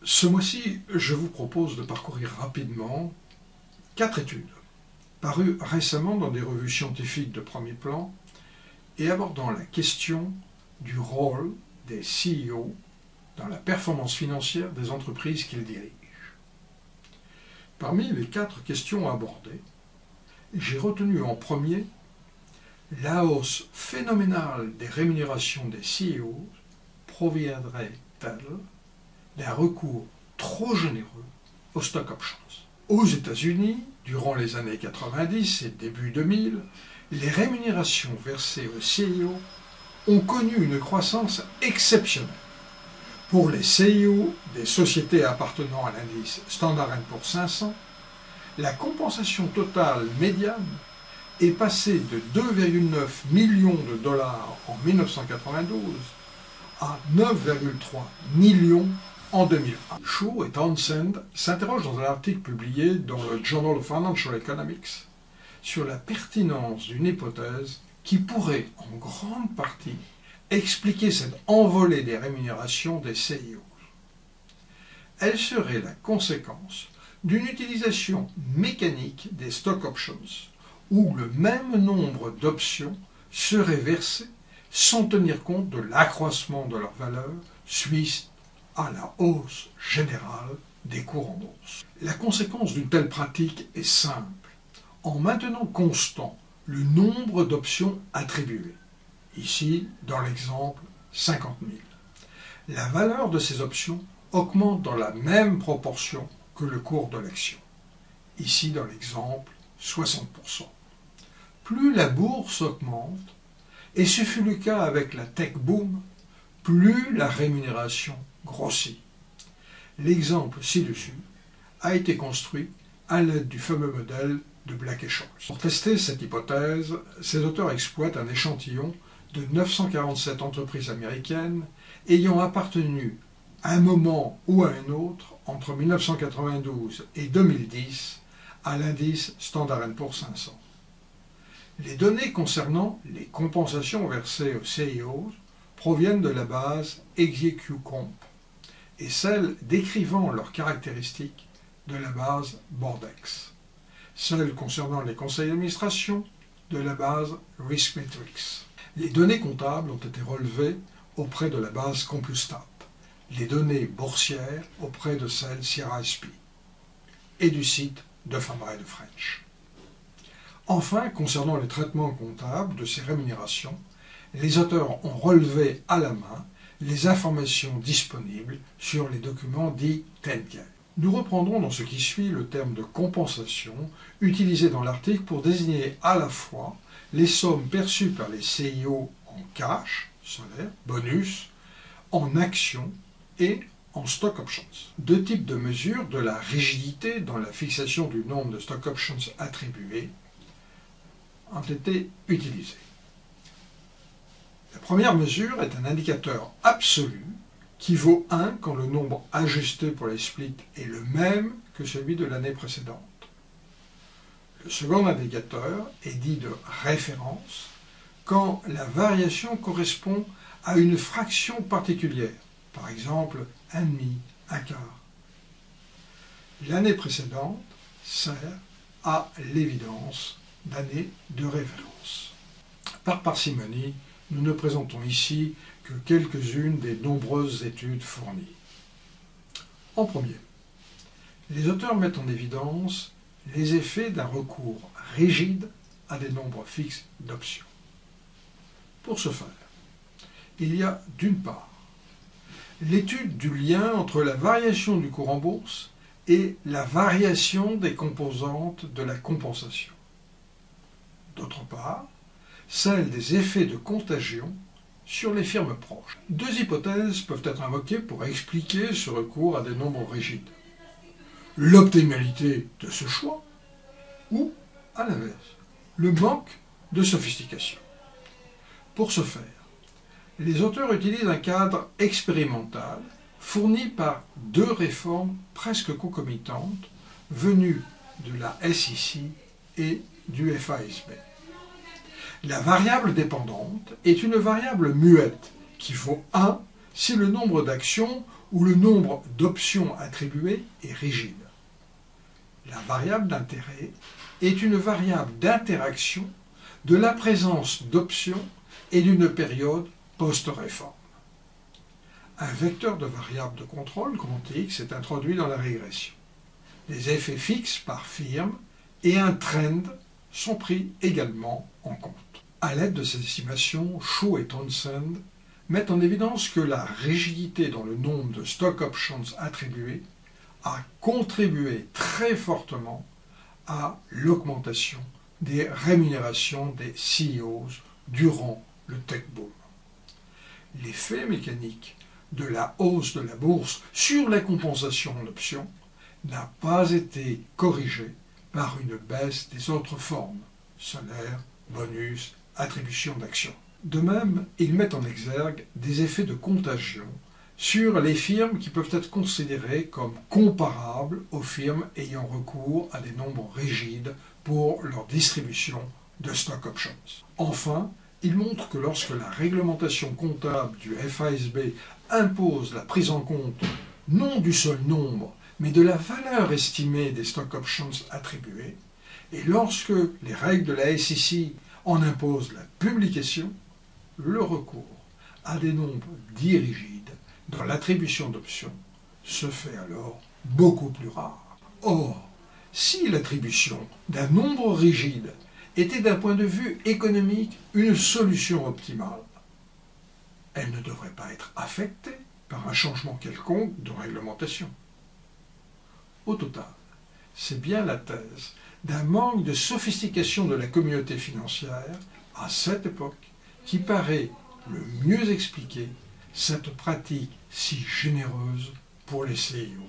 Ce mois-ci, je vous propose de parcourir rapidement 4 études, parues récemment dans des revues scientifiques de premier plan et abordant la question du rôle des CEO dans la performance financière des entreprises qu'ils dirigent. Parmi les 4 questions abordées, j'ai retenu en premier la hausse phénoménale des rémunérations des CEO proviendrait-elle d'un recours trop généreux aux stock options. Aux États-Unis, durant les années 90 et début 2000, les rémunérations versées aux CEO ont connu une croissance exceptionnelle. Pour les CEO des sociétés appartenant à l'indice Standard & Poor's 500, la compensation totale médiane est passée de 2,9 millions de dollars en 1992 à 9,3 millions en 2001. Shaw et Townsend s'interrogent dans un article publié dans le Journal of Financial Economics sur la pertinence d'une hypothèse qui pourrait en grande partie expliquer cette envolée des rémunérations des CEO. Elle serait la conséquence d'une utilisation mécanique des stock options, où le même nombre d'options seraient versées sans tenir compte de l'accroissement de leur valeur suite à la hausse générale des cours en bourse. La conséquence d'une telle pratique est simple. En maintenant constant le nombre d'options attribuées, ici dans l'exemple 50 000, la valeur de ces options augmente dans la même proportion que le cours de l'action, ici dans l'exemple 60%. Plus la bourse augmente, et ce fut le cas avec la tech boom, plus la rémunération grossit. L'exemple ci-dessus a été construit à l'aide du fameux modèle de Black-Scholes. Pour tester cette hypothèse, ces auteurs exploitent un échantillon de 947 entreprises américaines ayant appartenu à un moment ou à un autre entre 1992 et 2010 à l'indice Standard & Poor's 500. Les données concernant les compensations versées aux CEO proviennent de la base ExecuComp et celles décrivant leurs caractéristiques de la base Boardex, celles concernant les conseils d'administration de la base RiskMetrics. Les données comptables ont été relevées auprès de la base CompuStat, les données boursières auprès de celle CRSP et du site de Fambrey de French. Enfin, concernant les traitements comptables de ces rémunérations, les auteurs ont relevé à la main les informations disponibles sur les documents dits 10K. Nous reprendrons dans ce qui suit le terme de compensation utilisé dans l'article pour désigner à la fois les sommes perçues par les CEO en cash, salaire, bonus, en actions et en stock options. 2 types de mesures de la rigidité dans la fixation du nombre de stock options attribués ont été utilisés. La première mesure est un indicateur absolu qui vaut 1 quand le nombre ajusté pour les splits est le même que celui de l'année précédente. Le second indicateur est dit de référence quand la variation correspond à une fraction particulière, par exemple 1,5, 1 quart. L'année précédente sert à l'évidence d'année de référence. Par parcimonie, nous ne présentons ici que quelques-unes des nombreuses études fournies. En premier, les auteurs mettent en évidence les effets d'un recours rigide à des nombres fixes d'options. Pour ce faire, il y a d'une part l'étude du lien entre la variation du cours en bourse et la variation des composantes de la compensation. D'autre part, celle des effets de contagion sur les firmes proches. 2 hypothèses peuvent être invoquées pour expliquer ce recours à des nombres rigides. L'optimalité de ce choix ou, à l'inverse, le manque de sophistication. Pour ce faire, les auteurs utilisent un cadre expérimental fourni par 2 réformes presque concomitantes venues de la SEC et du FASB. La variable dépendante est une variable muette qui vaut 1 si le nombre d'actions ou le nombre d'options attribuées est rigide. La variable d'intérêt est une variable d'interaction de la présence d'options et d'une période post-réforme. Un vecteur de variable de contrôle quantique s'est introduit dans la régression. Les effets fixes par firme et un trend sont pris également en compte. À l'aide de ces estimations, Xu et Townsend mettent en évidence que la rigidité dans le nombre de stock options attribuées a contribué très fortement à l'augmentation des rémunérations des CEOs durant le tech boom. L'effet mécanique de la hausse de la bourse sur la compensation en options n'a pas été corrigé par une baisse des autres formes, salaire, bonus, attribution d'actions. De même, ils mettent en exergue des effets de contagion sur les firmes qui peuvent être considérées comme comparables aux firmes ayant recours à des nombres rigides pour leur distribution de stock options. Enfin, ils montrent que lorsque la réglementation comptable du FASB impose la prise en compte non du seul nombre, mais de la valeur estimée des stock options attribuées, et lorsque les règles de la SEC en imposent la publication, le recours à des nombres dits rigides dans l'attribution d'options se fait alors beaucoup plus rare. Or, si l'attribution d'un nombre rigide était d'un point de vue économique une solution optimale, elle ne devrait pas être affectée par un changement quelconque de réglementation. Au total, c'est bien la thèse d'un manque de sophistication de la communauté financière à cette époque qui paraît le mieux expliquer cette pratique si généreuse pour les CEOs.